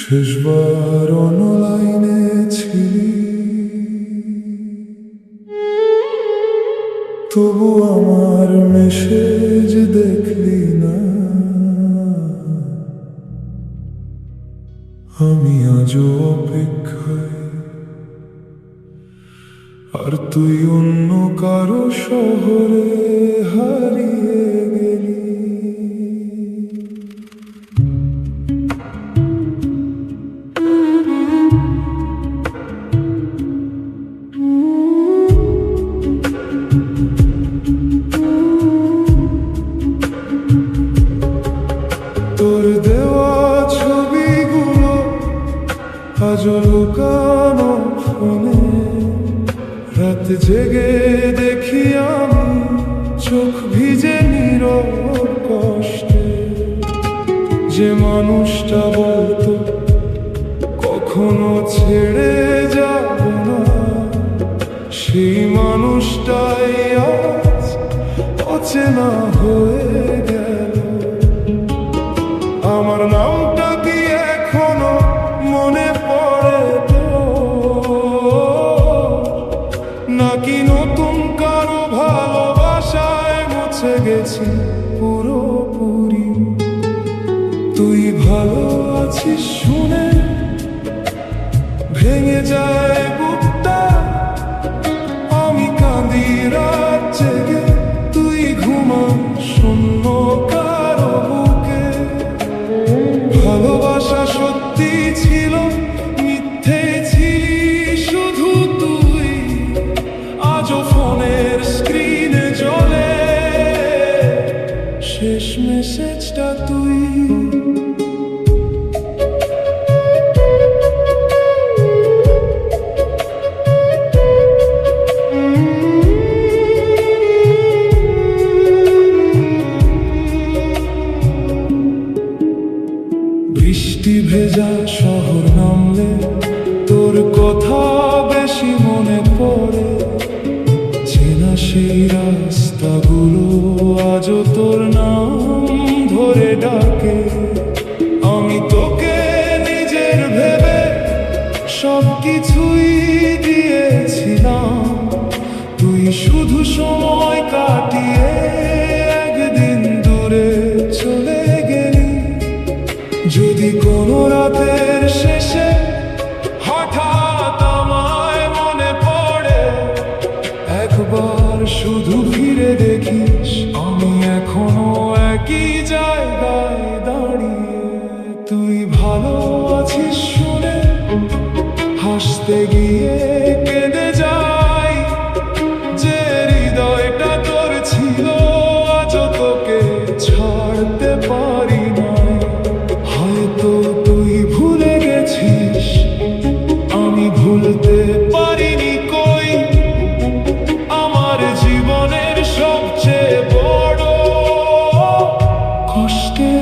শেষবার অনলাইনে ছিলি, তবু আমার মেসেজ দেখলি না। আমি আজও অপেক্ষায়, আর তুই অন্য কারো শহরে হারিয়ে গেলি। তোর দেওয়া ছবিগুলো আজও লুকানো ফোনে, রাত জেগে দেখি আমি চোখ ভিজে নীরব কষ্টে। যে মানুষটা বলতো কখনো ছেড়ে যাব না, সেই মানুষটাই আজ অচেনা হয়ে গেল। আমার নামটা কি এখনো মনে পড়ে তো, নাকি নতুন কারো ভালোবাসায় মুছে গেছি পুরোপুরি? তুই ভালো আছিস শুনে ভেঙে যায় বুকটা, আমি কাঁদি রাত জেগে, তুই ঘুমান শূন্য কারো বুকে। ভালোবাসা সত্যি ছিল, মিথ্যে ছিলি শুধু তুই। আজও ফোনের স্ক্রিনে জ্বলে শেষ মেসেজটা তুই। বৃষ্টি ভেজা শহর নামলে তোর কথা বেশি মনে পড়ে। চেনা সেই রাস্তাগুলো আজও তোর নাম ধরে ডাকে। আমি তোকে নিজের ভেবে সব কিছুই দিয়েছিলাম, তুই শুধু সময় কাটিয়ে একদিন দূরে চলে গেলি। যদি কোনো রাতের শেষে হঠাৎ আমায় মনে পড়ে, একবার শুধু ফিরে দেখিস আমি এখনো একই জায়গায় দাঁড়িয়ে। তুই ভালো আছিস শুনে হাসতে গিয়ে কেঁদে যাই, যে হৃদয়টা তোর ছিল আজও তোকে ছাড়তে পারি না। হয়তো তুই ভুলে গেছিস, আমি ভুলতে পারিনি কই। আমার জীবনের সবচেয়ে বড় কষ্টে